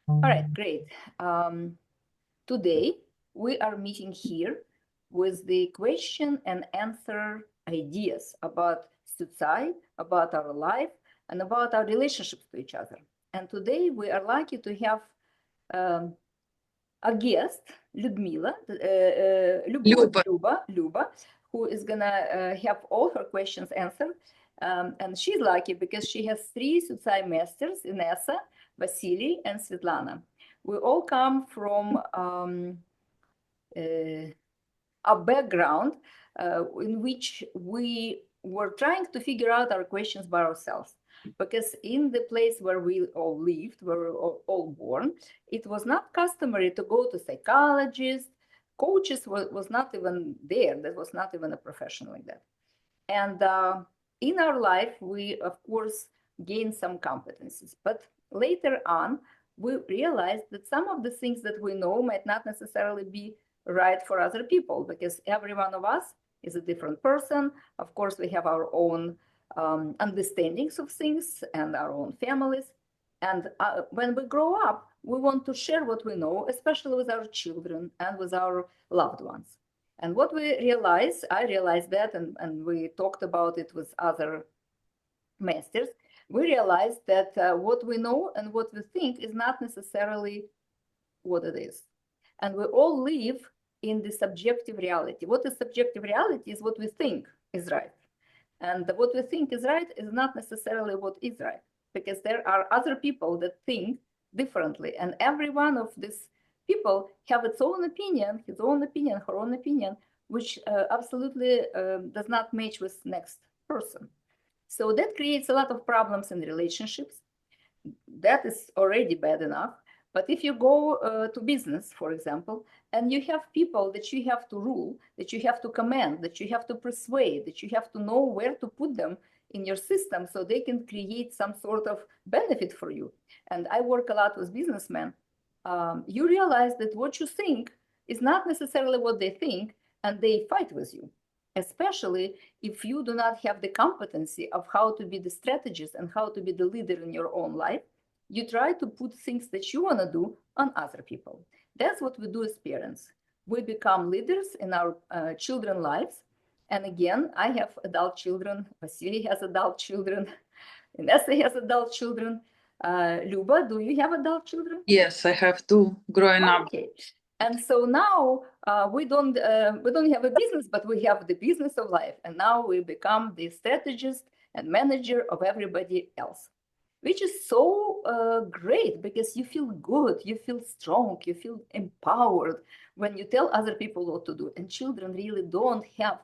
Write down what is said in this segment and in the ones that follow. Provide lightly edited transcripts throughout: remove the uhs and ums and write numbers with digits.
All right, great. Today, we are meeting here with the question and answer ideas about Syucai, about our life, and about our relationships to each other. And today, we are lucky to have a guest, Lyudmila, Luba, who is going to have all her questions answered. And she's lucky because she has 3 Syucai Masters, Inessa, Vasily, and Svetlana. We all come from a background in which we were trying to figure out our questions by ourselves. Because in the place where we all lived, where we were all born, it was not customary to go to psychologists. Coaches was not even there. There was not even a profession like that. And in our life, we, of course, gained some competencies. But later on, we realized that some of the things that we know might not necessarily be right for other people, because every one of us is a different person. Of course, we have our own understandings of things and our own families. And when we grow up, we want to share what we know, especially with our children and with our loved ones. And what we realized, I realized that, and we talked about it with other masters, we realized that what we know and what we think is not necessarily what it is. And we all live in the subjective reality. What is subjective reality is what we think is right. And what we think is right is not necessarily what is right, because there are other people that think differently. And every one of these people have its own opinion, his own opinion, her own opinion, which absolutely does not match with next person. So that creates a lot of problems in relationships. That is already bad enough. But if you go to business, for example, and you have people that you have to rule, that you have to command, that you have to persuade, that you have to know where to put them in your system so they can create some sort of benefit for you. And I work a lot with businessmen. You realize that what you think is not necessarily what they think, and they fight with you, especially if you do not have the competency of how to be the strategist and how to be the leader in your own life. You try to put things that you want to do on other people. That's what we do as parents. We become leaders in our children's lives. And again, I have adult children. Vasily has adult children. Inessa has adult children. Luba, do you have adult children? Yes, I have 2 growing up. Okay. And so now we don't have a business, but we have the business of life. And now we become the strategist and manager of everybody else, which is so great because you feel good, you feel strong, you feel empowered when you tell other people what to do. And children really don't have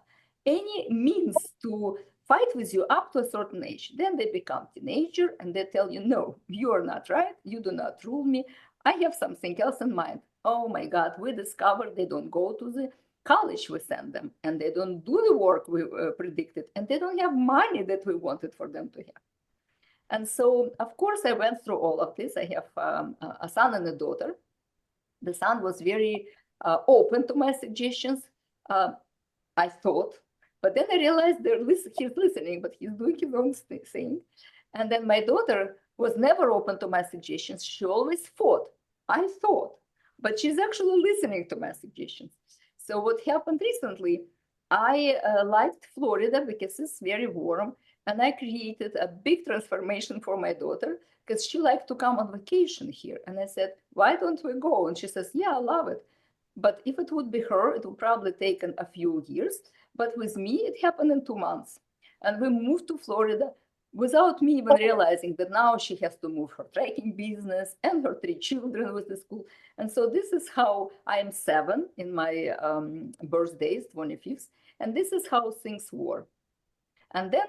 any means to fight with you up to a certain age. Then they become teenager and they tell you, no, you are not right. You do not rule me. I have something else in mind. Oh my God, we discovered they don't go to the college we send them, and they don't do the work we predicted, and they don't have money that we wanted for them to have. And so, of course, I went through all of this. I have a son and a daughter. The son was very open to my suggestions, I thought. But then I realized he's listening, but he's doing his own thing. And then my daughter was never open to my suggestions. She always fought. I thought, but she's actually listening to my suggestions. So what happened recently, I liked Florida because it's very warm. And I created a big transformation for my daughter because she liked to come on vacation here. And I said, why don't we go? And she says, yeah, I love it. But if it would be her, it would probably take a few years. But with me, it happened in 2 months. And we moved to Florida without me even realizing that now she has to move her trekking business and her 3 children with the school. And so this is how I am 7 in my birthdays, 25th. And this is how things were. And then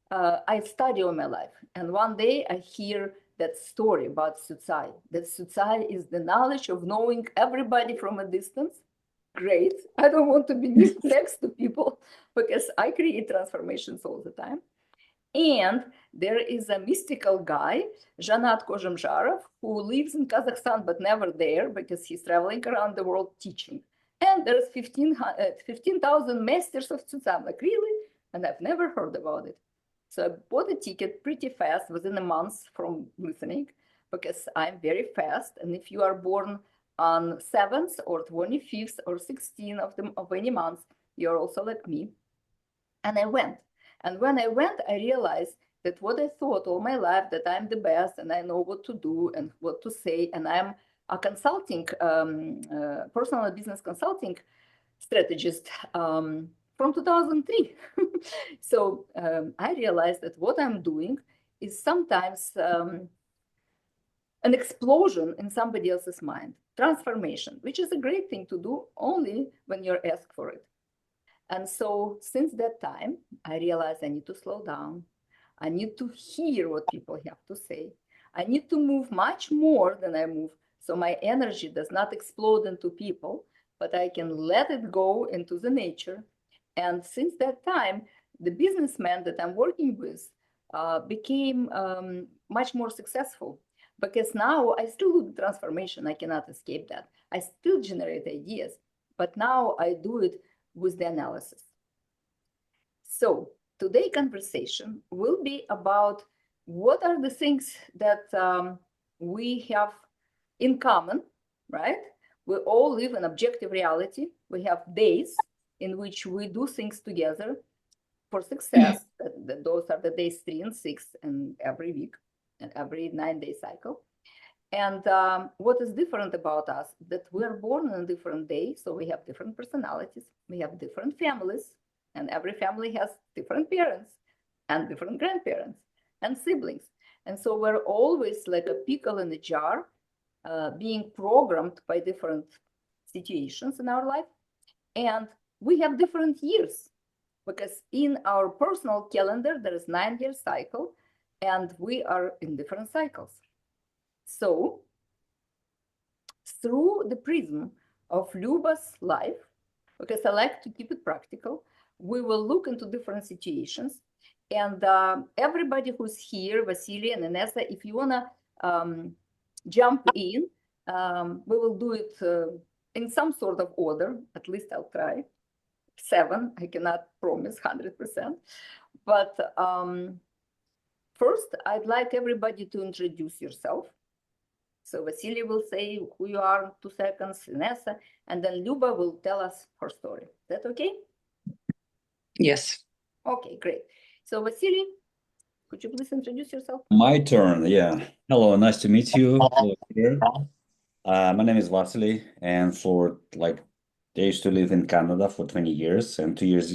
I study all my life. And one day I hear that story about Syucai, that Syucai is the knowledge of knowing everybody from a distance. Great. I don't want to be next to people because I create transformations all the time. And there is a mystical guy, Zhanat Kozhamzharov, who lives in Kazakhstan but never there because he's traveling around the world teaching. And there's 15,000 masters of Syucai. I'm like, really? And I've never heard about it. So I bought a ticket pretty fast, within a month from listening. because I'm very fast. And if you are born on 7th or 25th or 16th of any month, you're also like me. And I went. And when I went, I realized that what I thought all my life, that I'm the best and I know what to do and what to say, and I'm a consulting, personal and business consulting strategist from 2003. So I realized that what I'm doing is sometimes an explosion in somebody else's mind, transformation, which is a great thing to do only when you're asked for it. And so since that time, I realized I need to slow down. I need to hear what people have to say. I need to move much more than I move. So my energy does not explode into people, but I can let it go into the nature. And since that time, the businessman that I'm working with became much more successful, because now I still do the transformation. I cannot escape that. I still generate ideas, but now I do it with the analysis. So today's conversation will be about what are the things that we have in common, right? We all live in objective reality. We have days in which we do things together for success. Those are the days 3 and 6 and every week and every 9-day cycle. And what is different about us, that we're born on a different day, so we have different personalities, we have different families, and every family has different parents and different grandparents and siblings. And so we're always like a pickle in a jar, being programmed by different situations in our life. And we have different years, because in our personal calendar, there is 9-year cycle, and we are in different cycles. So, through the prism of Luba's life, because I like to keep it practical, we will look into different situations. And everybody who's here, Vasily and Inessa, if you want to jump in, we will do it in some sort of order. At least I'll try. 7, I cannot promise 100%. But first, I'd like everybody to introduce yourself. So Vasily will say who you are in 2 seconds, Inessa, and then Luba will tell us her story. Is that okay? Yes. Okay, great. So Vasily, could you please introduce yourself? My turn, yeah. Hello, nice to meet you. Hello, here. My name is Vasily, and I used to live in Canada for 20 years, and 2 years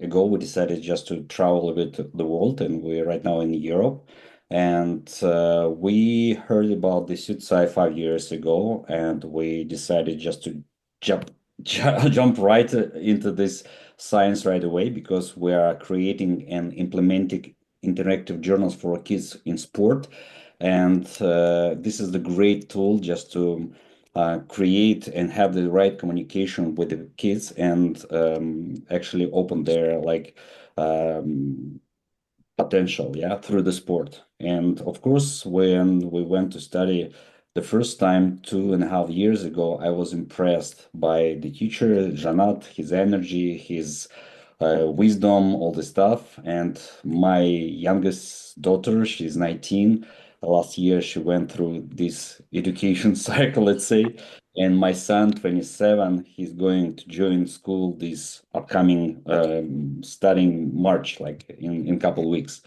ago we decided just to travel a bit the world, and we're right now in Europe. And we heard about the Syucai 5 years ago, and we decided just to jump right into this science right away, because we are creating and implementing interactive journals for kids in sport. And this is the great tool just to create and have the right communication with the kids, and actually open their potential, through the sport. And of course, when we went to study the first time 2.5 years ago, I was impressed by the teacher, Zhanat, his energy, his wisdom, all the stuff. And my youngest daughter, she's 19. Last year, she went through this education cycle, let's say. And my son, 27, he's going to join school this upcoming starting March, like in a couple of weeks.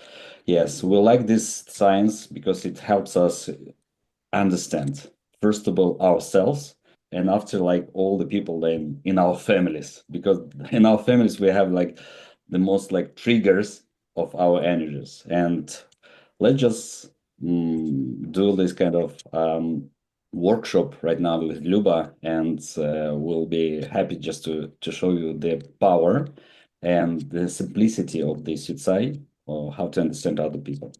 Yes, we like this science because it helps us understand, first of all, ourselves, and after, like, all the people then in our families, because in our families we have like the most like triggers of our energies. And let's just do this kind of workshop right now with Luba, and we'll be happy just to show you the power and the simplicity of the Syucai, or how to understand other people.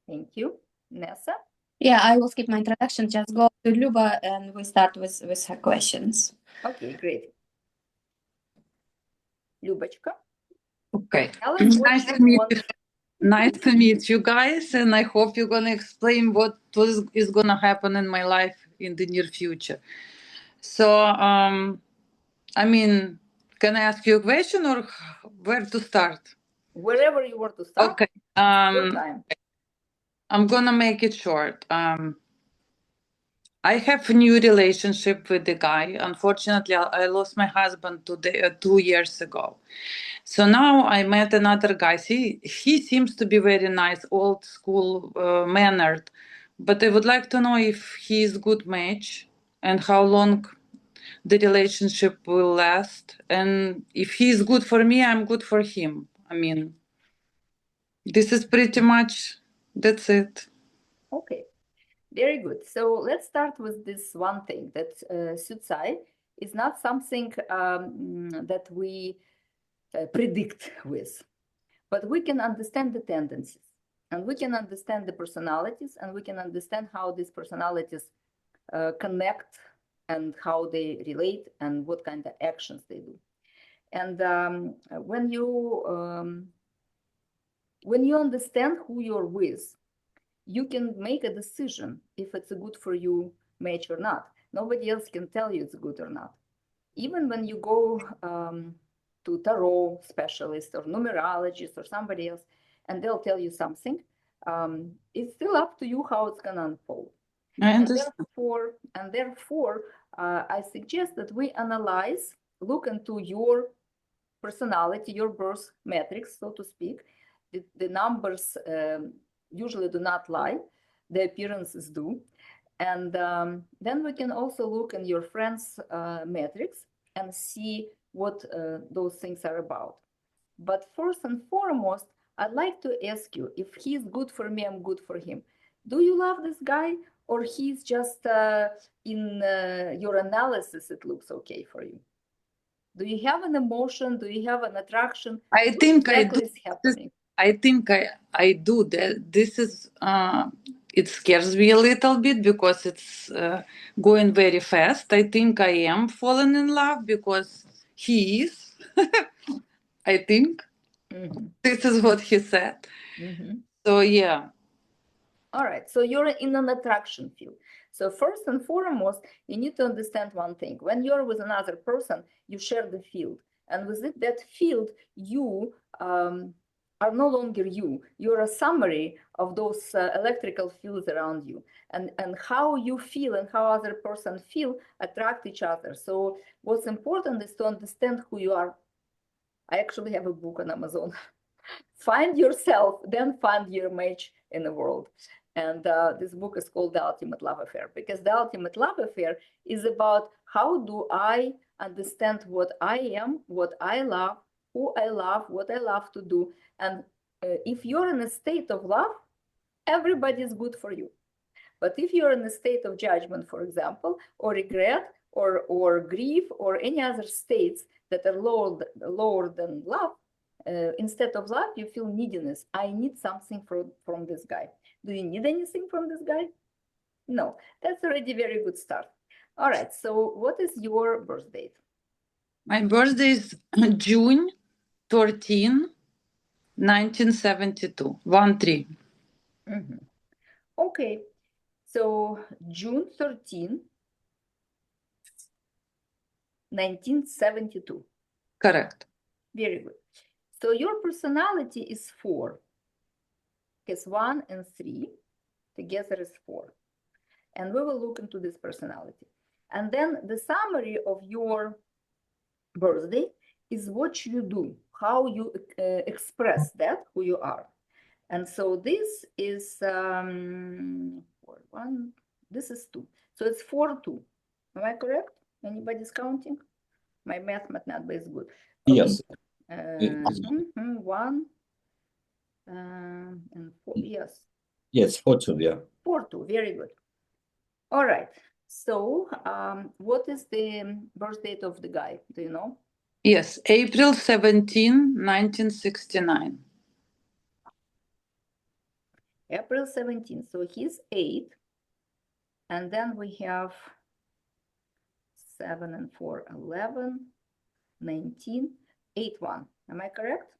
Thank you. Nessa? Yeah, I will skip my introduction, just go to Luba and we start with her questions. Okay, great. Lubachka? Okay. Tell us what Nice you to meet want. you. Nice to meet you guys, and I hope you're gonna explain what is gonna happen in my life in the near future. So, I mean, can I ask you a question or where to start? Wherever you want to start. Okay. Your time. I'm gonna make it short. I have a new relationship with the guy. Unfortunately, I lost my husband 2 years ago. So now I met another guy. He seems to be very nice, old school, mannered. But I would like to know if he is good match and how long the relationship will last. And if he is good for me, I'm good for him. I mean, this is pretty much, that's it. Okay, very good. So let's start with this one thing, that Syucai is not something that we predict with, but we can understand the tendencies, and we can understand the personalities, and we can understand how these personalities connect and how they relate and what kind of actions they do. And when you understand who you're with, you can make a decision if it's a good for you match or not. Nobody else can tell you it's good or not. Even when you go to tarot specialist or numerologist or somebody else, and they'll tell you something, it's still up to you how it's gonna unfold. I And understand. therefore, I suggest that we analyze, look into your personality, your birth matrix, so to speak. The numbers usually do not lie, the appearances do. And then we can also look in your friend's matrix and see what those things are about. But first and foremost, I'd like to ask you, if he's good for me, I'm good for him. Do you love this guy, or he's just in your analysis, it looks okay for you? Do you have an emotion? Do you have an attraction? I What think exactly I do. is happening? I think I do that. This is it scares me a little bit because it's going very fast. I think I am falling in love because he is. I think this is what he said. So yeah. All right, so you're in an attraction field. So first and foremost, you need to understand one thing. When you're with another person, you share the field. And within that field, you are no longer you. You're a summary of those electrical fields around you. And how you feel and how other person feel attract each other. So what's important is to understand who you are. I actually have a book on Amazon. Find yourself, then find your match in the world. And this book is called The Ultimate Love Affair, because the ultimate love affair is about how do I understand what I am, what I love, who I love, what I love to do. And if you're in a state of love, everybody is good for you. But if you're in a state of judgment, for example, or regret, or grief, or any other states that are lower than love, instead of love, you feel neediness. I need something from this guy. Do you need anything from this guy? No, that's already a very good start. All right, so what is your birth date? My birthday is June 13, 1972. 1-3. Okay, so June 13, 1972. Correct. Very good. So your personality is 4, because 1 and 3 together is 4. And we will look into this personality. And then the summary of your birthday is what you do, how you express that, who you are. And so this is 4, 1, this is 2. So it's 4-2. Am I correct? Anybody's counting? My math might not be as good. Okay. Yes. 1 and 4, yes. Yes, 4-2, yeah. 4-2, very good. All right. So what is the birth date of the guy? Do you know? Yes, April 17, 1969. April 17. So he's 8. And then we have 7 and 4, 11, 19, 8, 1. Am I correct?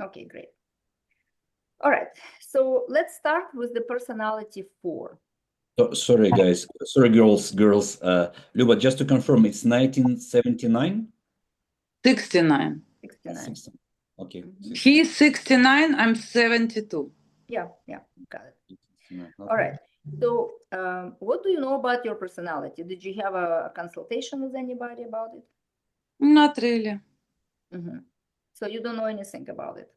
Okay, great. All right. So let's start with the personality 4. So, sorry, guys. Sorry, girls. Luba, just to confirm, it's 1979? 69. 69. Okay. He's 69, I'm 72. Yeah, got it. No, All right. So, what do you know about your personality? Did you have a consultation with anybody about it? Not really. So you don't know anything about it.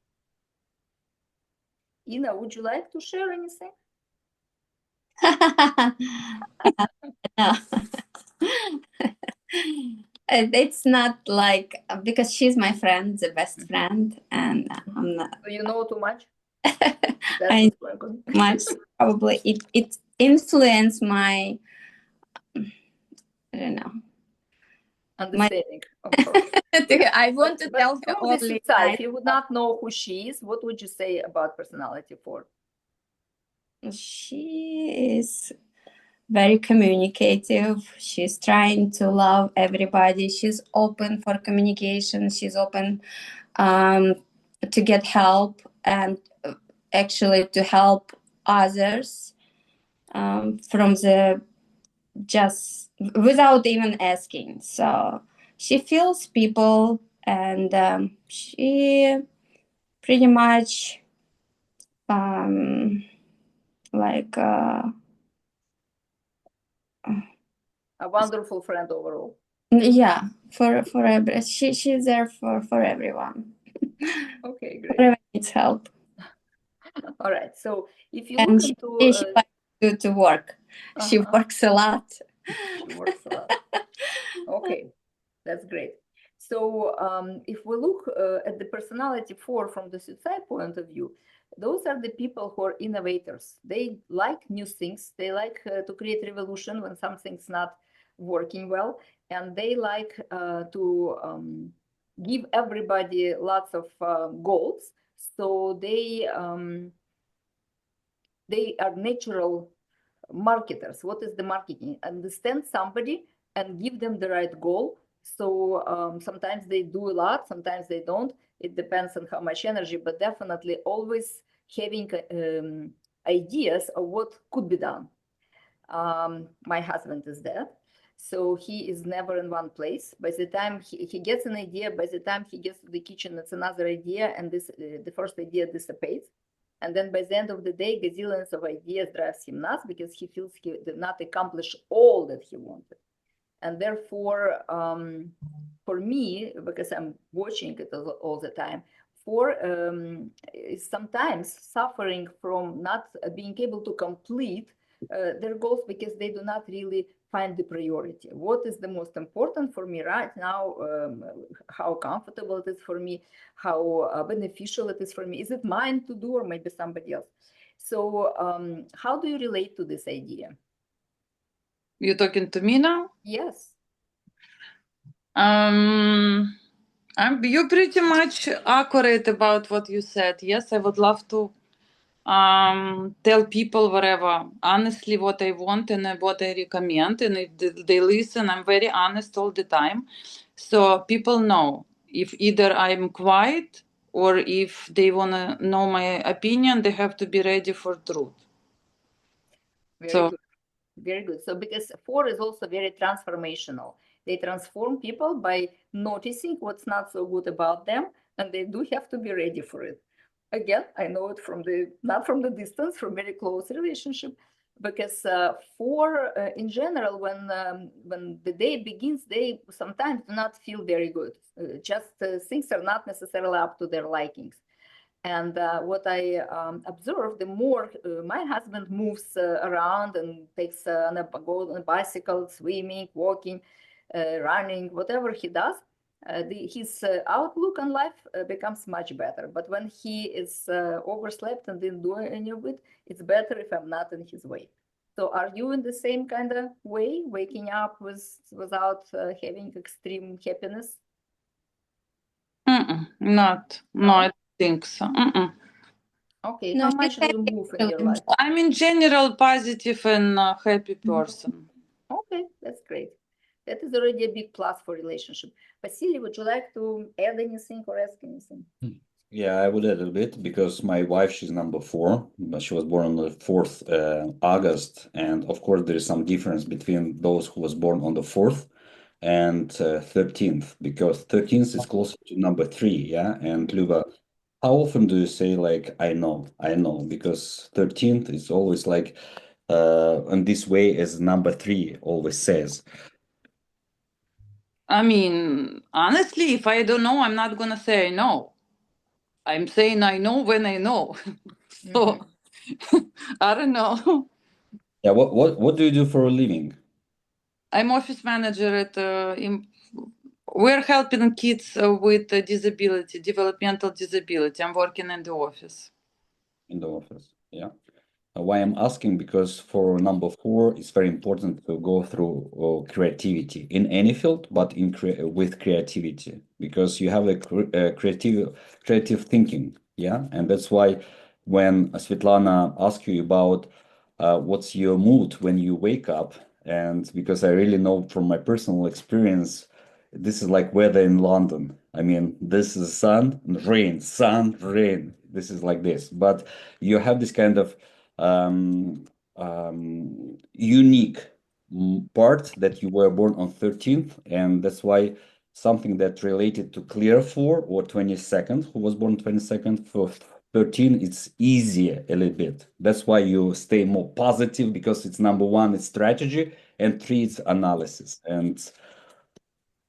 Ina, would you like to share anything? No. It's not like because she's my friend, the best friend, and I'm not. Do you know too much? I That's what's going on. much probably it influenced my I don't know. Understanding of her. I want to tell her From the only Syucai, if you would not know who she is, what would you say about personality 4? she is very communicative. She's trying to love everybody. She's open for communication. She's open to get help and actually to help others from the just without even asking. So she feels people and she pretty much like A wonderful friend overall. yeah, for she's there for everyone. Okay, great. Whoever needs help. All right. So if you And look she into likes to work. She works a lot. she works a lot. Okay, that's great. So if we look at the personality 4 from the Syucai point of view, those are the people who are innovators. They like new things. They like to create revolution when something's not working well, and they like to give everybody lots of goals. So they are natural marketers. What is the marketing? Understand somebody and give them the right goal. So sometimes they do a lot, sometimes they don't. It depends on how much energy, but definitely always having ideas of what could be done. My husband is that. So he is never in one place. By the time he gets an idea, by the time he gets to the kitchen, it's another idea, and this the first idea dissipates. And then by the end of the day, gazillions of ideas drives him nuts because he feels he did not accomplish all that he wanted. And therefore, for me, because I'm watching it all the time, sometimes suffering from not being able to complete their goals because they do not really find the priority. What is the most important for me right now? How comfortable it is for me? How beneficial it is for me? Is it mine to do or maybe somebody else? So how do you relate to this idea? You're talking to me now? Yes. You're pretty much accurate about what you said. Yes, I would love to tell people whatever honestly what I want and what I recommend, and if they listen, I'm very honest all the time, so people know if either I'm quiet or if they want to know my opinion, they have to be ready for truth. Very good. Very good. So because 4 is also very transformational. They transform people by noticing what's not so good about them, and they do have to be ready for it. Again, I know it from not from the distance, from very close relationship, because 4 in general, when the day begins, they sometimes do not feel very good. Just things are not necessarily up to their likings. And what I observe, the more my husband moves around and takes on a bicycle, swimming, walking, running, whatever he does, his outlook on life becomes much better. But when he is overslept and didn't do any of it, it's better if I'm not in his way. So are you in the same kind of way, waking up without having extreme happiness? Not. No, I don't think so. Okay, No, how she's much do you happy move in too. your life? I'm in general positive and happy person. Okay, that's great. That is already a big plus for relationship. Vasily, would you like to add anything or ask anything? Yeah, I would add a bit because my wife, she's number 4, but she was born on the 4th August. And of course, there is some difference between those who was born on the 4th and 13th, because 13th is closer to number 3, yeah? And Luba, How often do you say like I know? Because 13th is always like in this way as number 3 always says. I mean, honestly, if I don't know, I'm not gonna say I know. I'm saying I know when I know. So I don't know. Yeah, what do you do for a living? I'm office manager at we're helping kids with disability, developmental disability. I'm working in the office. In the office, yeah. Why I'm asking, because for number 4, it's very important to go through creativity in any field, but with creativity, because you have a creative thinking, yeah, and that's why when Svetlana asked you about what's your mood when you wake up, and because I really know from my personal experience, this is like weather in London. I mean, this is sun, rain, sun, rain. This is like this, but you have this kind of unique part that you were born on 13th, and that's why something that related to clear 4 or 22nd, who was born 22nd, for 13, it's easier a little bit. That's why you stay more positive, because it's number 1, it's strategy, and 3, it's analysis. And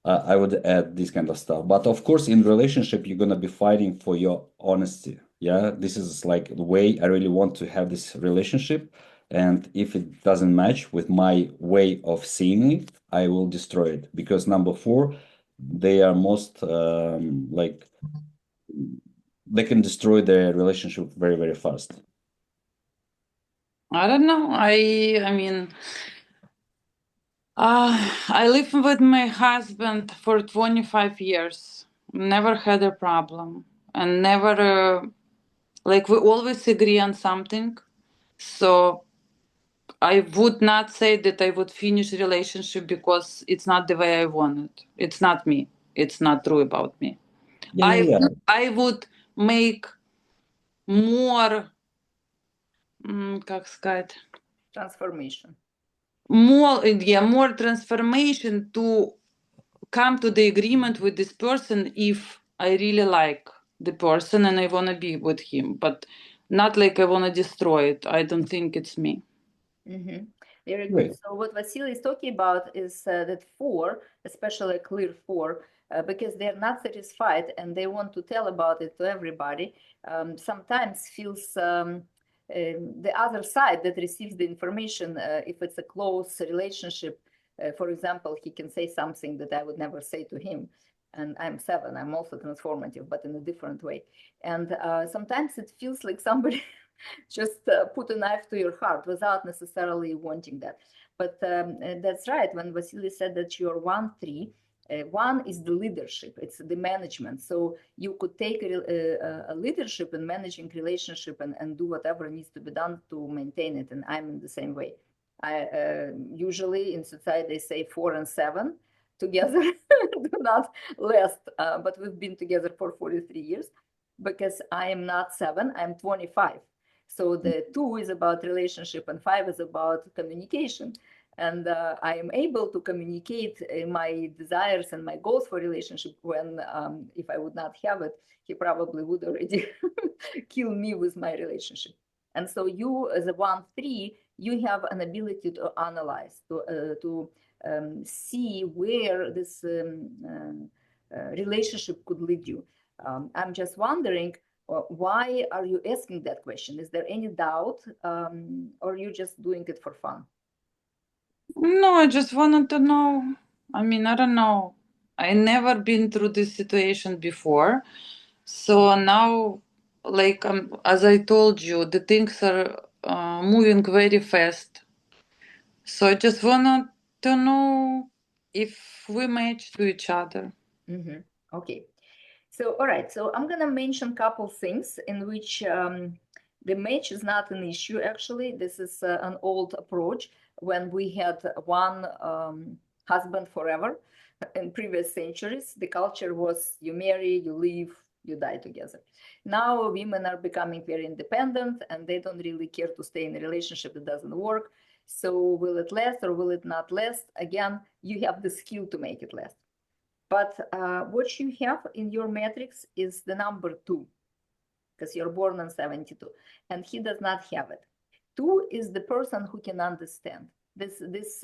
I would add this kind of stuff. But of course, in relationship, you're gonna be fighting for your honesty. Yeah, this is like the way I really want to have this relationship. And if it doesn't match with my way of seeing it, I will destroy it. Because number 4, they are most like they can destroy their relationship very, very fast. I don't know. I mean, I live with my husband for 25 years. Never had a problem, and never like we always agree on something. So I would not say that I would finish a relationship because it's not the way I want it. It's not me. It's not true about me. Yeah. I would make more, как сказать, Transformation. more transformation to come to the agreement with this person if I really like the person and I want to be with him, but not like I want to destroy it. I don't think it's me. Very good. Great. So what Vasily is talking about is that 4, especially clear 4, because they're not satisfied and they want to tell about it to everybody, sometimes feels the other side that receives the information, if it's a close relationship, for example, he can say something that I would never say to him. And I'm 7, I'm also transformative, but in a different way. And sometimes it feels like somebody just put a knife to your heart without necessarily wanting that. But that's right. When Vasily said that you're 1-3, 1 is the leadership, it's the management. So you could take a leadership in managing relationship and do whatever needs to be done to maintain it. And I'm in the same way. I usually in society they say 4 and 7 together do not last, but we've been together for 43 years because I am not 7, I'm 25. So the 2 is about relationship and 5 is about communication. And I am able to communicate my desires and my goals for relationship when if I would not have it, he probably would already kill me with my relationship. And so you as a 1-3, you have an ability to analyze, to see where this relationship could lead you. I'm just wondering, why are you asking that question? Is there any doubt, or are you just doing it for fun? No, I just wanted to know. I mean, I don't know. I never been through this situation before. So now, like as I told you, the things are moving very fast. So I just wanted to know if we match to each other. Okay. So, all right. So I'm going to mention a couple things in which the match is not an issue, actually. This is an old approach when we had one husband forever in previous centuries. The culture was you marry, you live, you die together. Now women are becoming very independent and they don't really care to stay in a relationship that doesn't work. So will it last or will it not last? Again, you have the skill to make it last. But what you have in your matrix is the number 2. because you're born in 72, and he does not have it. 2 is the person who can understand. This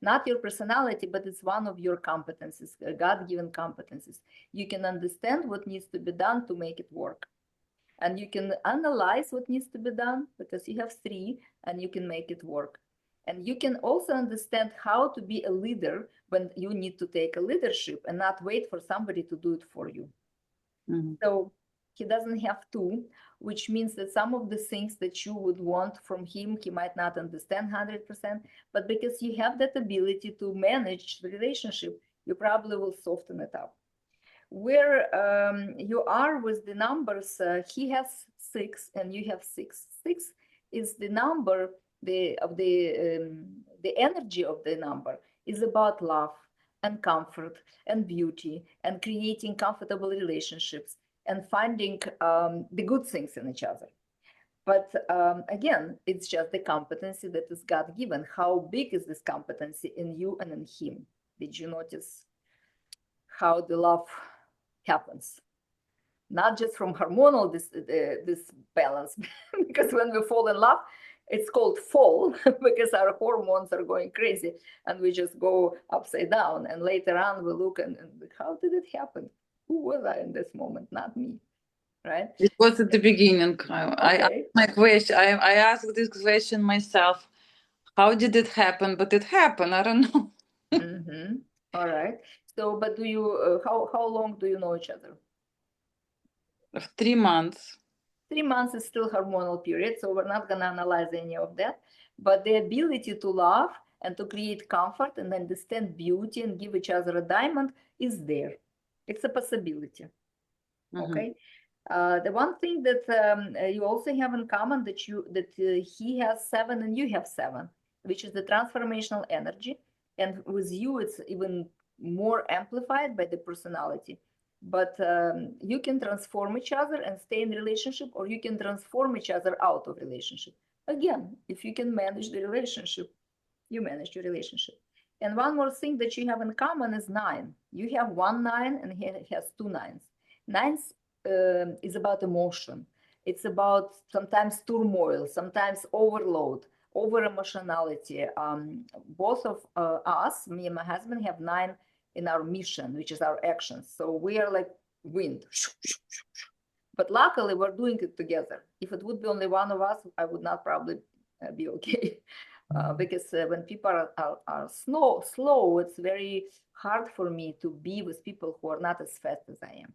not your personality, but it's one of your competencies, God-given competencies. You can understand what needs to be done to make it work. And you can analyze what needs to be done because you have 3 and you can make it work. And you can also understand how to be a leader when you need to take a leadership and not wait for somebody to do it for you. Mhm. So he doesn't have 2, which means that some of the things that you would want from him, he might not understand 100%, but because you have that ability to manage the relationship, you probably will soften it up. Where you are with the numbers, he has 6 and you have 6. 6 is the number, the energy of the number is about love and comfort and beauty and creating comfortable relationships and finding the good things in each other. But again, it's just the competency that is God-given. How big is this competency in you and in him? Did you notice how the love happens? Not just from hormonal this balance, because when we fall in love, it's called fall because our hormones are going crazy and we just go upside down. And later on, we look and how did it happen? Who was I in this moment? Not me, right? It was at the beginning. I asked my question. I asked this question myself. How did it happen? But it happened. I don't know. Mm-hmm. All right. So, but do you? How long do you know each other? 3 months. 3 months is still hormonal period, so we're not going to analyze any of that. But the ability to love and to create comfort and understand beauty and give each other a diamond is there. It's a possibility. Okay. The one thing that you also have in common that he has 7 and you have 7, which is the transformational energy, and with you it's even more amplified by the personality. But you can transform each other and stay in relationship, or you can transform each other out of relationship. Again, if you can manage the relationship, you manage your relationship. And one more thing that you have in common is 9. You have 1 9 and he has 2 9s. 9s is about emotion. It's about sometimes turmoil, sometimes overload, over emotionality. Both of us, me and my husband, have 9 in our mission, which is our actions. So we are like wind. But luckily, we're doing it together. If it would be only one of us, I would not probably be okay. Because when people are slow, it's very hard for me to be with people who are not as fast as I am.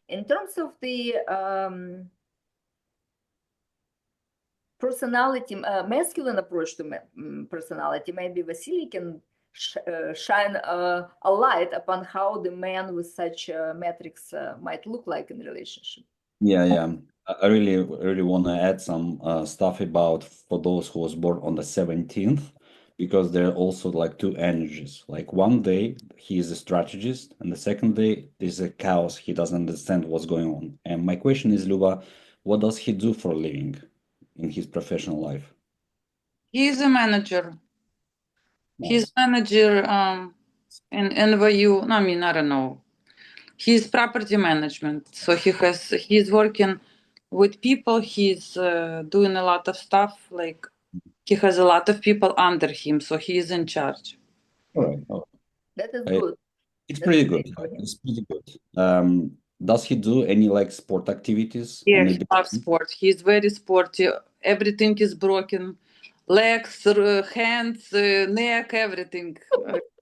In terms of the personality, masculine approach to personality, maybe Vasily can shine a light upon how the man with such metrics might look like in relationship. Yeah. I really want to add some stuff about for those who was born on the 17th, because there are also like 2 energies. Like one day he is a strategist, and the second day there's a chaos. He doesn't understand what's going on. And my question is, Luba, what does he do for a living in his professional life? He's a manager. Nice. He's manager in NYU. I mean, I don't know. He's property management. So he's working with people. He's doing a lot of stuff. Like he has a lot of people under him. So he is in charge. All right. That is good. It's That's pretty good. great for him. It's pretty good. Does he do any like sport activities? Yeah, on a he loves sport. He's very sporty. Everything is broken. Legs, hands, neck, everything.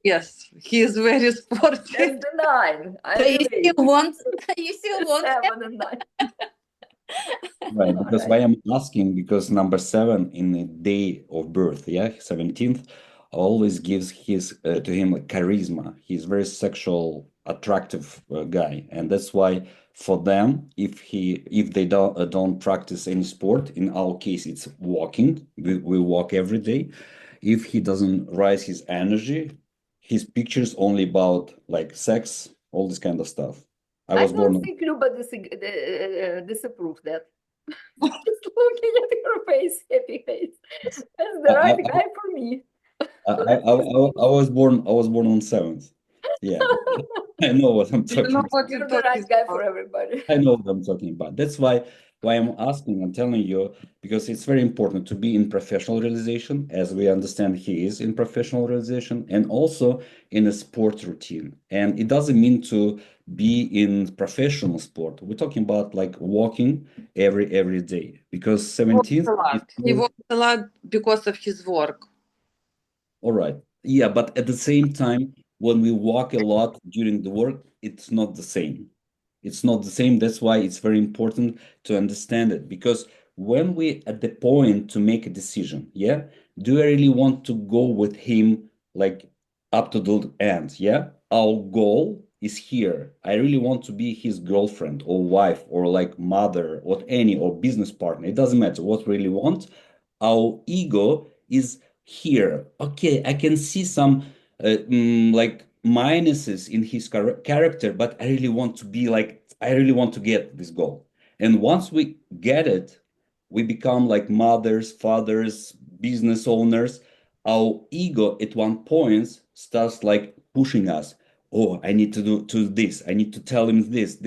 Yes, he is very sporty. That's the 9. I So you relate. still want you still want 7 and 9. Right, because All why I'm asking, because number 7 in the day of birth, 17th, always gives to him like charisma. He's very sexual, attractive guy, and that's why for them, if they don't practice any sport, in our case it's walking. We walk every day. If he doesn't raise his energy, his pictures only about like sex, all this kind of stuff. I was born. don't think Luba disapproves that. Just looking at your face, happy face. That's the right guy for me. I was born on 7th. Yeah. I know what I'm You talking know about. what You're you're the talking right guy about. for everybody. I know what I'm talking about. That's why I'm asking and telling you, because it's very important to be in professional realization, as we understand he is in professional realization, and also in a sport routine. And it doesn't mean to be in professional sport. We're talking about like walking every day, because He walks 17th a is lot. He walks a lot because of his work. all right. Yeah, but at the same time, when we walk a lot during the work, it's not the same. It's not the same. That's why it's very important to understand it. Because when we at the point to make a decision, yeah, do I really want to go with him like up to the end? Yeah. Our goal is here. I really want to be his girlfriend or wife or like mother or any or business partner. It doesn't matter what we really want. Our ego is here. Okay, I can see some like minuses in his character, but I really want to be like, I really want to get this goal. And once we get it, we become like mothers, fathers, business owners. Our ego at one point starts like pushing us. Oh, I need to do to this. I need to tell him this,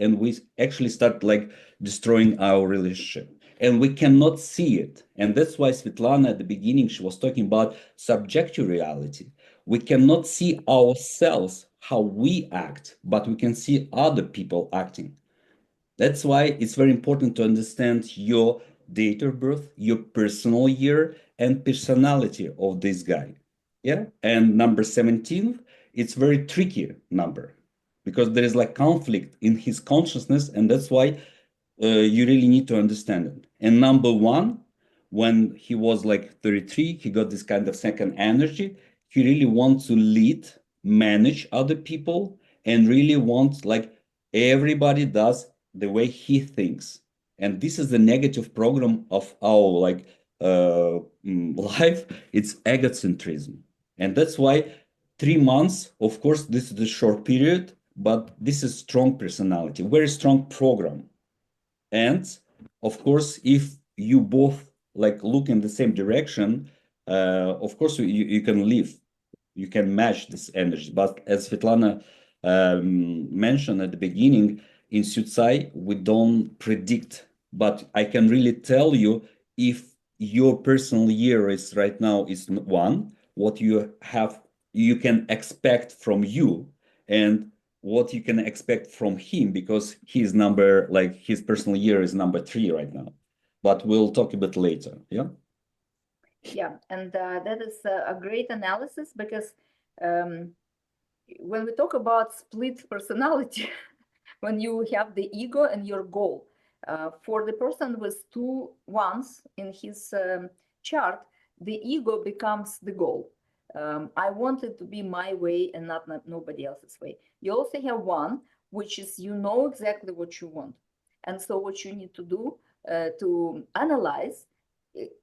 and we actually start like destroying our relationship. And we cannot see it. And that's why Svetlana at the beginning, she was talking about subjective reality. We cannot see ourselves, how we act, but we can see other people acting. That's why it's very important to understand your date of birth, your personal year, and personality of this guy. Yeah. And number 17, it's very tricky number because there is like conflict in his consciousness, and that's why you really need to understand it. And number one, when he was like 33, he got this kind of second energy. He really wants to lead, manage other people, and really wants like everybody does the way he thinks. And this is the negative program of our like life. It's egocentrism. And that's why 3 months, of course, this is a short period, but this is strong personality, very strong program. And of course, if you both like look in the same direction, of course you can live, you can match this energy. But as Svetlana mentioned at the beginning, in Syucai we don't predict, but I can really tell you if your personal year is right now is one, what you have, you can expect from you, and what you can expect from him, because his number, like his personal year is number 3 right now. But we'll talk a bit later. Yeah. Yeah, and that is a great analysis because when we talk about split personality, when you have the ego and your goal, for the person with 2 ones in his chart, the ego becomes the goal. I want it to be my way and not nobody else's way. You also have 1, which is you know exactly what you want. And so what you need to do to analyze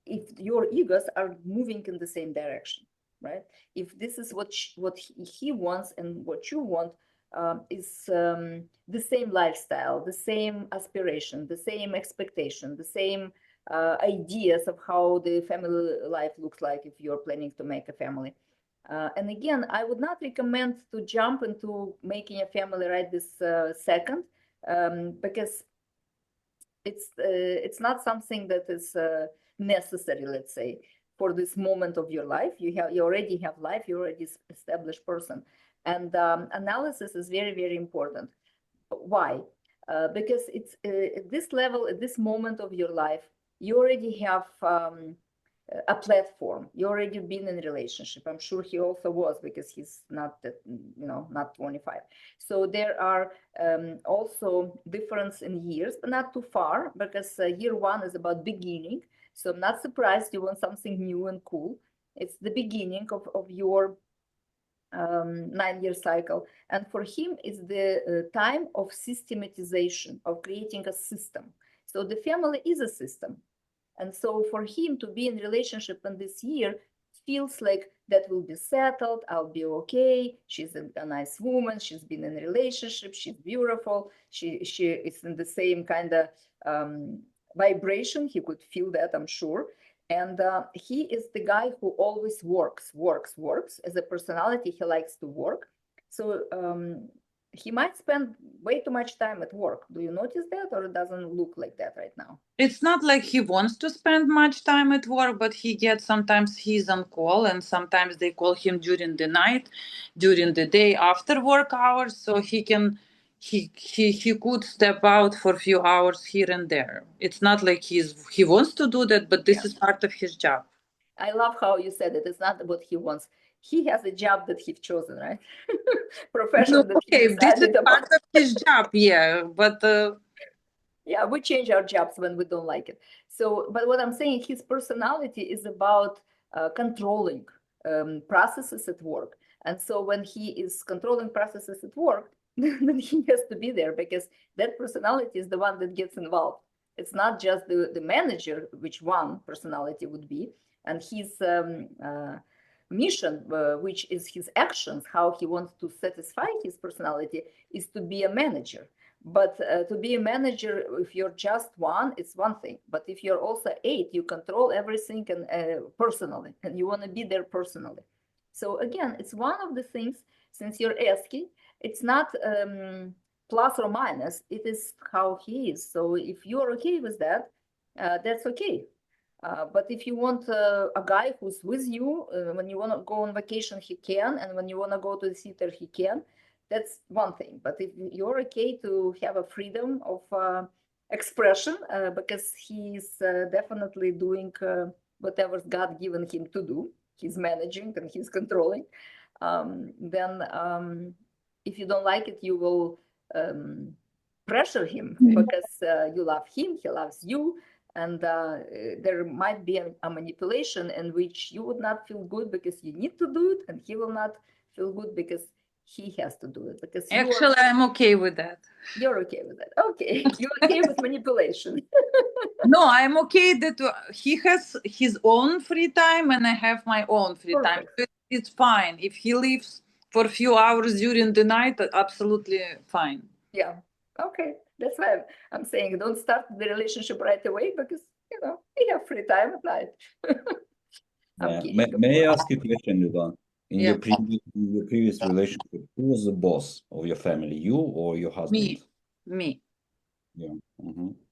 if your egos are moving in the same direction, right? If this is what he wants and what you want is the same lifestyle, the same aspiration, the same expectation, the same ideas of how the family life looks like if you're planning to make a family. And again, I would not recommend to jump into making a family right this second, because it's not something that is necessary, let's say, for this moment of your life. You already have life, you're already established person, and analysis is very important. Why? Because it's at this level, at this moment of your life, you already have a platform. You already been in a relationship. I'm sure he also was, because he's not that, not 25. So there are also difference in years, but not too far, because year 1 is about beginning. So I'm not surprised you want something new and cool. It's the beginning of your 9-year cycle. And for him, it's the time of systematization, of creating a system. So the family is a system. And so for him to be in relationship in this year feels like that will be settled, I'll be okay, she's a nice woman, she's been in a relationship, she's beautiful, she is in the same kind of vibration, he could feel that, I'm sure. And he is the guy who always works. As a personality, he likes to work. So he might spend way too much time at work. Do you notice that, or it doesn't look like that right now? It's not like he wants to spend much time at work, but he gets, sometimes he's on call, and sometimes they call him during the night, during the day after work hours, so he could step out for a few hours here and there. It's not like he wants to do that, but this is part of his job. I love how you said it. It's not what he wants. He has a job that he's chosen, right? Profession No, that he okay, this is decided about. part of his job, yeah, but Yeah, we change our jobs when we don't like it. So, but what I'm saying, his personality is about controlling processes at work. And so when he is controlling processes at work, then he has to be there because that personality is the one that gets involved. It's not just the manager, which one personality would be, and his mission, which is his actions, how he wants to satisfy his personality, is to be a manager. But to be a manager, if you're just one, it's one thing. But if you're also 8, you control everything and personally, and you want to be there personally. So again, it's one of the things, since you're asking, it's not plus or minus, it is how he is. So if you're okay with that, that's okay. But if you want a guy who's with you, when you want to go on vacation, he can, and when you want to go to the theater, he can. That's one thing. But if you're okay to have a freedom of expression, because he's definitely doing whatever's God given him to do, he's managing and he's controlling, then if you don't like it, you will pressure him because you love him, he loves you. And there might be a manipulation in which you would not feel good because you need to do it, and he will not feel good because he has to do it. Because actually, I'm okay with that. You're okay with that. Okay, you're okay with manipulation. No, I'm okay that he has his own free time and I have my own free time. It's fine. If he leaves for a few hours during the night, absolutely fine. Yeah. Okay. That's why I'm saying don't start the relationship right away because, you have free time at night. May I ask you a question, Luba? In your previous relationship, who was the boss of your family, you or your husband? Me. Yeah.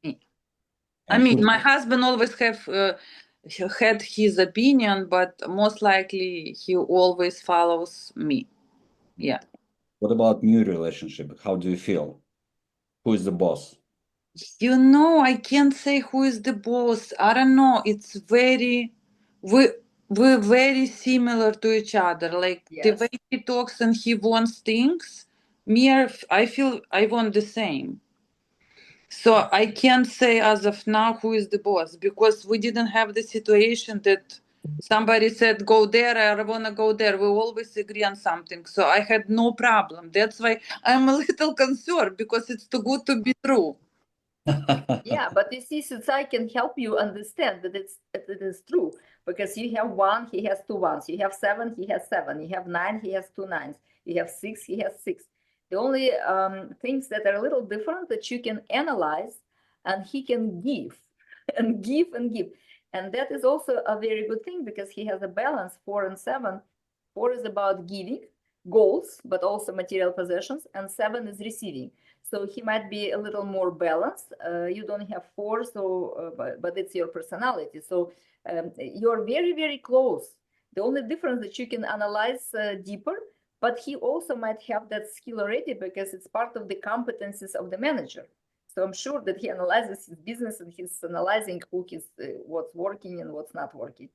Me. I mean, my husband always had his opinion, but most likely he always follows me. Yeah. What about new relationship? How do you feel? Who is the boss? I can't say who is the boss. I don't know. It's we're very similar to each other. Like the way he talks and he wants things, I feel I want the same. So I can't say as of now who is the boss because we didn't have the situation that somebody said go there, I want to go there. We always agree on something. So I had no problem. That's why I'm a little concerned because it's too good to be true. Yeah, but you see, Syucai can help you understand that it is true because you have 1, he has 2 1s. You have 7, he has 7. You have 9, he has 2 9s. You have 6, he has 6. The only things that are a little different that you can analyze and he can give and give and give. And that is also a very good thing because he has a balance, 4 and 7. 4 is about giving goals, but also material possessions, and 7 is receiving. So he might be a little more balanced. You don't have 4, so but it's your personality. So you're very, very close. The only difference that you can analyze deeper, but he also might have that skill already because it's part of the competencies of the manager. So I'm sure that he analyzes his business and he's analyzing what's working and what's not working.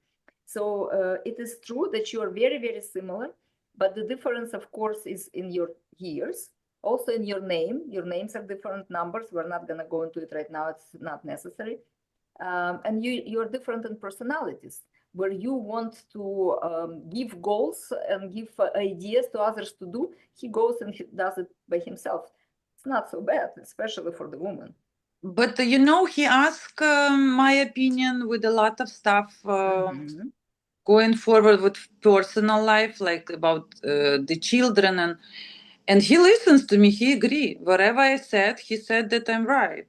So it is true that you are very, very similar, but the difference, of course, is in your years. Also in your name. Your names are different numbers. We're not going to go into it right now. It's not necessary. And you're different in personalities, where you want to give goals and give ideas to others to do. He goes and he does it by himself. It's not so bad, especially for the woman. But he asked my opinion with a lot of stuff going forward with personal life, like about the children, and he listens to me. He agree. Whatever I said, he said that I'm right.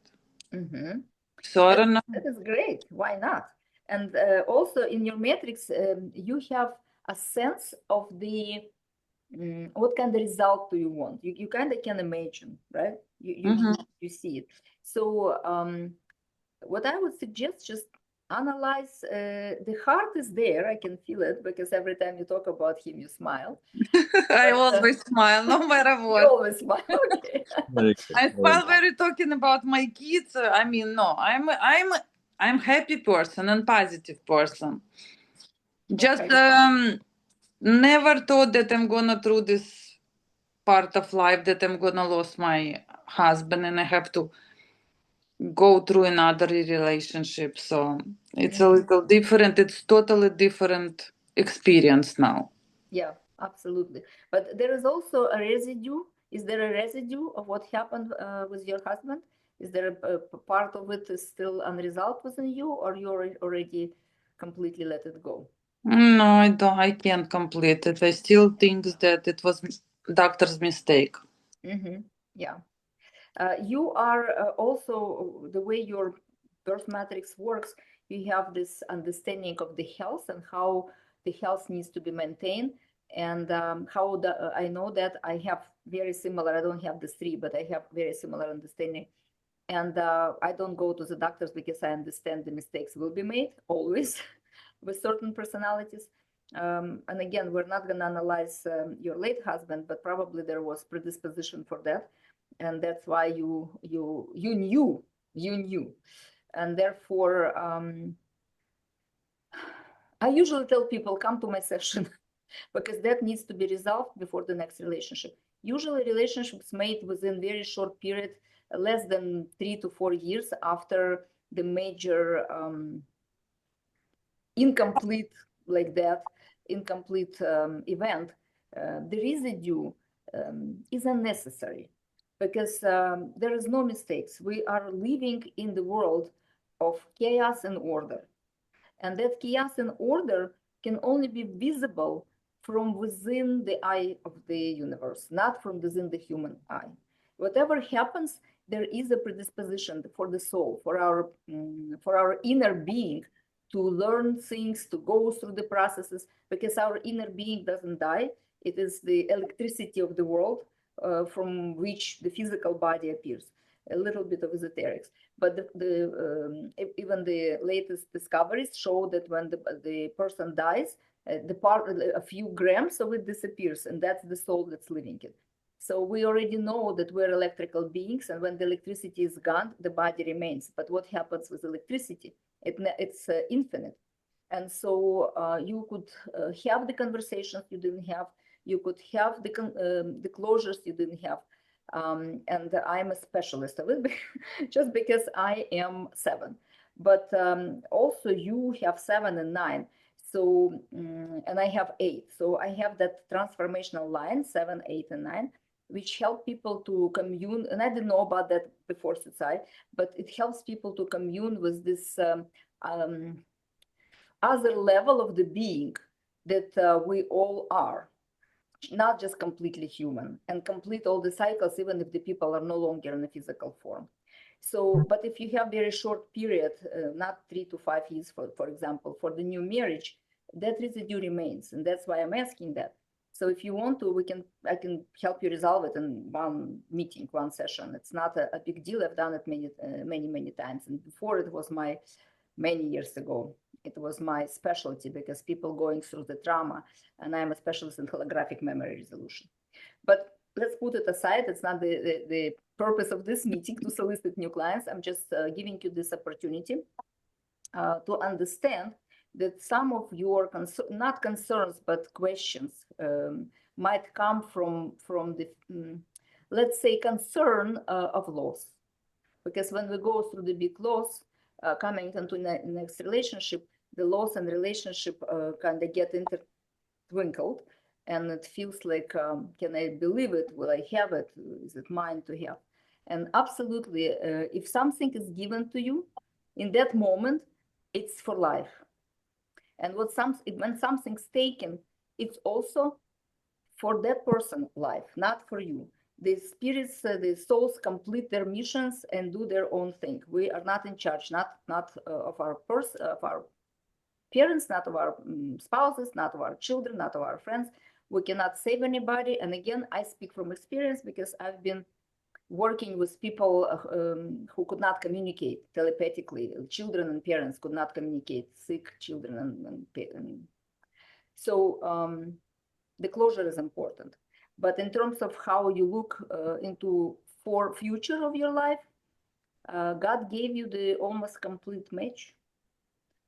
So I don't know. That is great. Why not? And also in your matrix, you have a sense of the what kind of result do you want? You kind of can imagine, right? You see it. So what I would suggest, just analyze. The heart is there. I can feel it because every time you talk about him, you smile. I always smile, no matter You what. always smile. Okay. Very good, I very smile good. very talking about my kids. I mean, no, I'm happy person and positive person. Just Okay. never thought that I'm gonna through this part of life that I'm gonna lose my husband and I have to go through another relationship. So it's a little different. It's totally different experience now. Yeah, absolutely. But there is also a residue. Is there a residue of what happened with your husband? Is there a part of it is still unresolved within you, or you already completely let it go? No, I don't. I can't complete it. I still think that it was doctor's mistake. Yeah. You are also, the way your birth matrix works, you have this understanding of the health and how the health needs to be maintained. And how I know that I have very similar, I don't have the three, but I have very similar understanding. And I don't go to the doctors because I understand the mistakes will be made always with certain personalities. And again, we're not going to analyze your late husband, but probably there was predisposition for that, and that's why you knew, and therefore I usually tell people, come to my session because that needs to be resolved before the next relationship. Usually relationships made within very short period, less than 3 to 4 years after the major incomplete event, the residue is unnecessary because there is no mistakes. We are living in the world of chaos and order. And that chaos and order can only be visible from within the eye of the universe, not from within the human eye. Whatever happens, there is a predisposition for the soul, for our inner being to learn things, to go through the processes, because our inner being doesn't die. It is the electricity of the world from which the physical body appears. A little bit of esoterics, but even the latest discoveries show that when the person dies, a few grams of it disappears, and that's the soul that's living it. So we already know that we're electrical beings, and when the electricity is gone, the body remains. But what happens with electricity? It's infinite. And so you could have the conversations you didn't have, you could have the closures you didn't have. And I'm a specialist of it just because I am 7. But also you have 7 and 9. So, and I have 8. So I have that transformational line, 7, 8, and 9, which help people to commune. And I didn't know about that before Syucai, but it helps people to commune with this other level of the being that we all are, not just completely human, and complete all the cycles, even if the people are no longer in a physical form. So, but if you have very short period, not 3 to 5 years, for example, for the new marriage, that residue remains, and that's why I'm asking that. So if you want to, I can help you resolve it in one meeting, one session. It's not a big deal. I've done it many times, and before it was many years ago. It was my specialty because people going through the trauma, and I'm a specialist in holographic memory resolution. But let's put it aside. It's not the purpose of this meeting to solicit new clients. I'm just giving you this opportunity to understand that some of your not concerns but questions might come from the let's say concern of loss, because when we go through the big loss coming into next relationship, the loss and relationship kind of get intertwinkled, and it feels like can I believe it, will I have it, is it mine to have? And absolutely, if something is given to you in that moment, it's for life. And when something's taken, it's also for that person life, not for you. The spirits, the souls complete their missions and do their own thing. We are not in charge, not of our parents, not of our spouses, not of our children, not of our friends. We cannot save anybody. And again, I speak from experience because I've been working with people who could not communicate telepathically. Children and parents could not communicate, sick children and so the closure is important. But in terms of how you look into for future of your life, God gave you the almost complete match.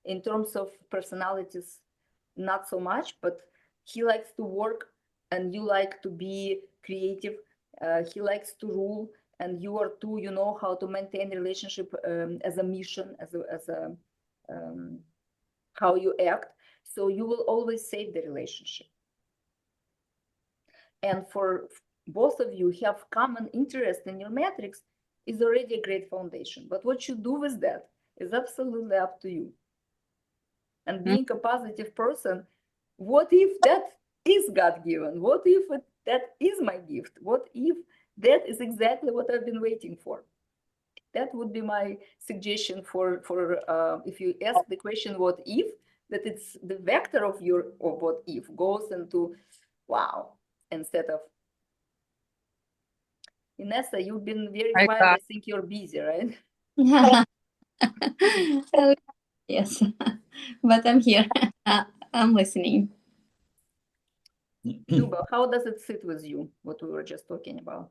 In terms of personalities, not so much, but he likes to work and you like to be creative. He likes to rule and you are too, you know how to maintain relationship as a mission, as a how you act. So you will always save the relationship. And for both of you have common interest in your matrix is already a great foundation. But what you do with that is absolutely up to you. And being a positive person, what if that is God-given? What if that is my gift? What if that is exactly what I've been waiting for? That would be my suggestion for if you ask the question, what if, that it's the vector of your of what if goes into wow instead of Inessa, you've been very quiet. I think you're busy, right? Yes, but I'm here. I'm listening. Luba, how does it sit with you, what we were just talking about?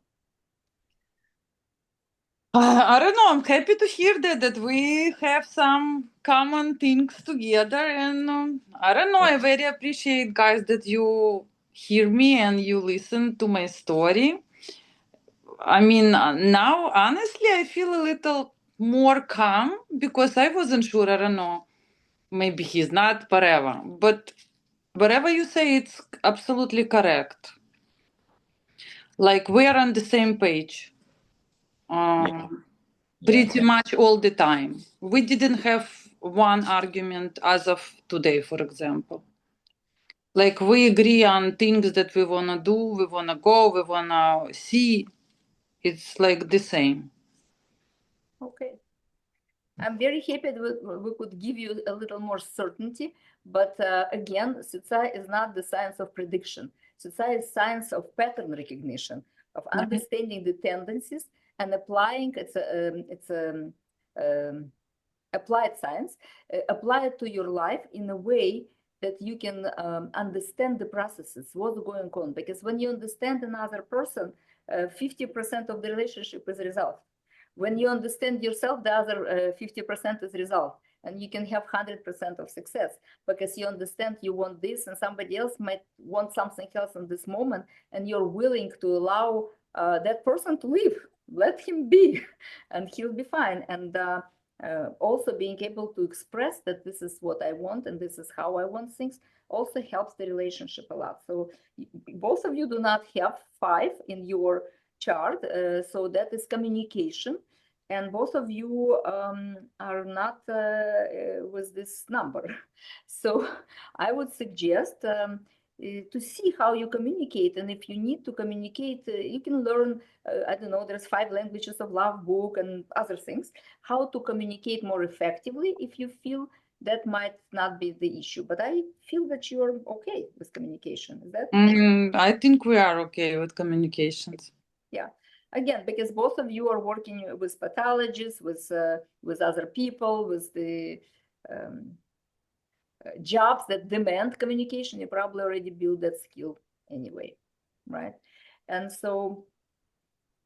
I don't know. I'm happy to hear that we have some common things together, and I don't know. I very appreciate, guys, that you hear me and you listen to my story. I mean, now honestly, I feel a little more calm because I wasn't sure. I don't know. Maybe he's not, whatever. But whatever you say, it's absolutely correct. Like we're on the same page. Pretty much all the time. We didn't have one argument as of today, for example. Like we agree on things that we wanna do, we wanna go, we wanna see. It's like the same. Okay. I'm very happy that we could give you a little more certainty, but again, Syucai is not the science of prediction. Syucai is science of pattern recognition, of understanding the tendencies and applying. It's applied science, apply it to your life in a way that you can understand the processes, what's going on. Because when you understand another person, 50% of the relationship is resolved. When you understand yourself, the other 50% is resolved. And you can have 100% of success because you understand you want this and somebody else might want something else in this moment. And you're willing to allow that person to live. Let him be and he'll be fine. And also being able to express that this is what I want and this is how I want things also helps the relationship a lot. So both of you do not have 5 in your chart, so that is communication, and both of you are not with this number. So I would suggest to see how you communicate, and if you need to communicate, you can learn, I don't know, there's 5 languages of love book and other things, how to communicate more effectively if you feel that might not be the issue. But I feel that you're okay with communication. Is that? I think we are okay with communications. Yeah, again, because both of you are working with pathologists, with other people, with the jobs that demand communication. You probably already built that skill anyway, right? And so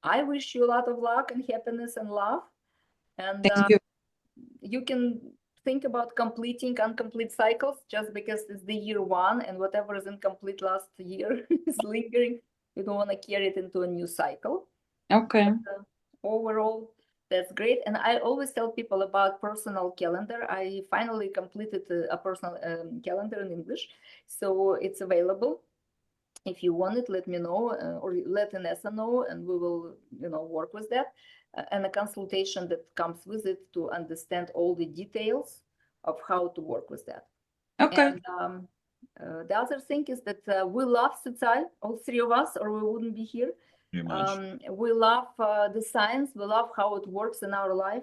I wish you a lot of luck and happiness and love. And Thank you. You can think about completing incomplete cycles just because it's the year 1 and whatever is incomplete last year is lingering. You don't want to carry it into a new cycle. Okay. But, overall, that's great. And I always tell people about personal calendar. I finally completed a personal calendar in English. So it's available. If you want it, let me know or let Inessa know and we will, work with that. And a consultation that comes with it to understand all the details of how to work with that. Okay. And the other thing is that we love Syucai, all 3 of us, or we wouldn't be here. We love the science, we love how it works in our life.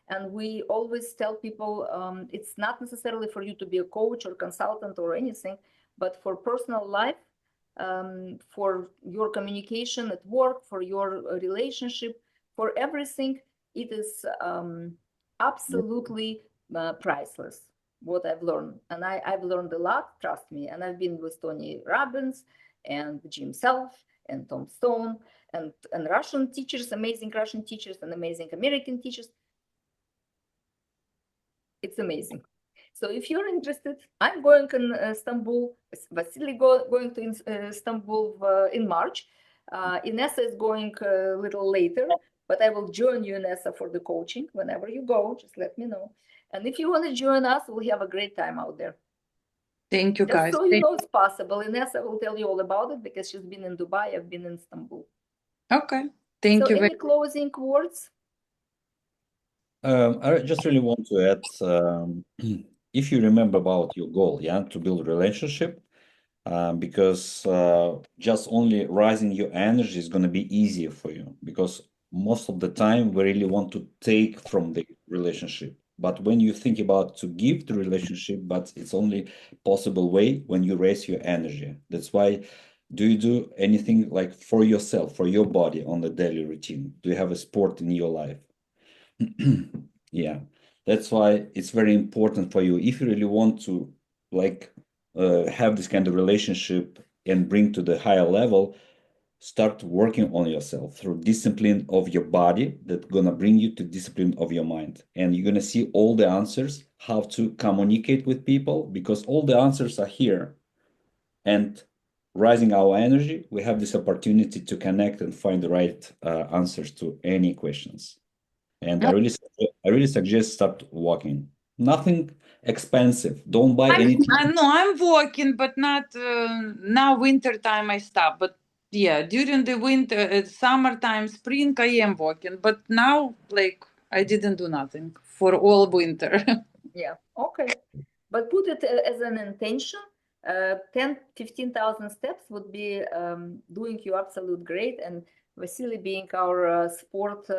And we always tell people it's not necessarily for you to be a coach or consultant or anything, but for personal life, for your communication at work, for your relationship, for everything. It is absolutely priceless, what I've learned. And I've learned a lot, trust me. And I've been with Tony Robbins and Jim Self and Tom Stone and Russian teachers, amazing Russian teachers and amazing American teachers. It's amazing. So if you're interested, I'm going in Istanbul. Vasily going to Istanbul in March. Inessa is going a little later, but I will join you, Inessa, for the coaching. Whenever you go, just let me know. And if you want to join us, we'll have a great time out there. Thank you, guys. So you know it's possible. Inessa will tell you all about it because she's been in Dubai. I've been in Istanbul. Okay. Thank you. Any closing words? I just really want to add, if you remember about your goal, to build a relationship, because just only rising your energy is going to be easier for you, because most of the time we really want to take from the relationship. But when you think about to give the relationship, but it's only possible way when you raise your energy. That's why, do you do anything like for yourself, for your body on the daily routine? Do you have a sport in your life? Yeah, that's why it's very important for you. If you really want to have this kind of relationship and bring to the higher level, start working on yourself through discipline of your body that's gonna bring you to discipline of your mind. And you're gonna see all the answers, how to communicate with people, because all the answers are here. And rising our energy, we have this opportunity to connect and find the right answers to any questions. And I really suggest start walking. Nothing expensive. Don't buy anything. I'm walking, but not now. Winter time I stop, but yeah, during the winter, summertime, spring I am walking. But now, I didn't do nothing for all winter. Yeah. Okay. But put it as an intention. 10-15,000 steps would be doing you absolute great. And Vasily being our sport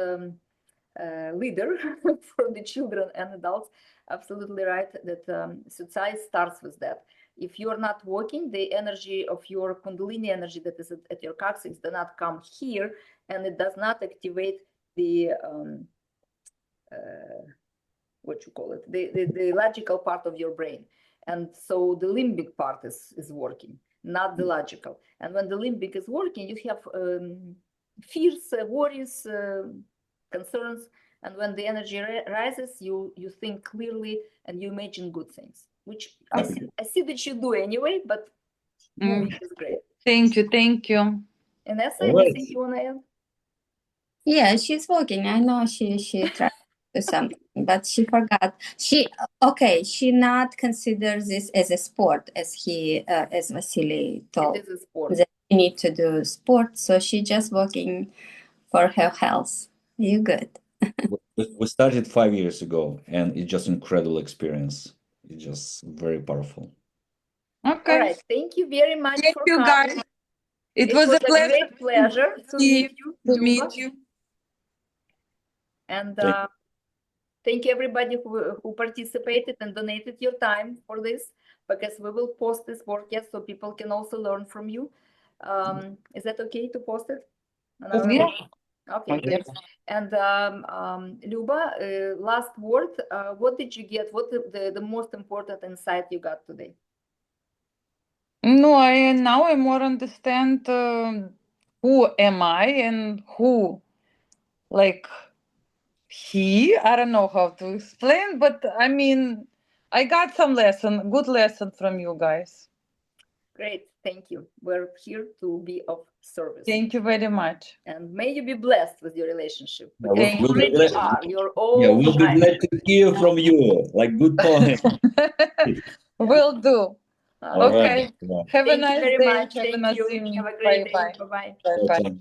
leader for the children and adults, absolutely right that Syucai starts with that. If you're not working, the energy of your Kundalini energy that is at your coccyx does not come here, and it does not activate the what you call it, the logical part of your brain. And so the limbic part is working, not the logical. And when the limbic is working, you have fears, worries, concerns. And when the energy rises, you think clearly and you imagine good things, which I see that you do anyway, but moving is great. Thank you. Inessa, anything you want to add? Yeah, she's working. I know she tried to do something, but she forgot. She not considers this as a sport, as Vasily told. It is a sport. That you need to do sport, so she just working for her health. You good? We started 5 years ago, and it's just incredible experience. It's just very powerful. Okay. All right. Thank you very much for coming. Guys. It was a great pleasure to meet you. And thank you everybody who participated and donated your time for this, because we will post this podcast so people can also learn from you. Is that okay to post it? Yeah. Okay, great. And Luba, last word. What did you get? What the most important insight you got today? No, now I more understand who am I and who, he. I don't know how to explain, but I mean, I got some good lesson from you guys. Great, thank you. We're here to be of service. Thank you very much. And may you be blessed with your relationship. We'll You're all we'll be glad to hear from you, like good point. Will do. All okay. Right. Have a nice day. Have a nice evening. Have a great day. Bye-bye. Bye-bye.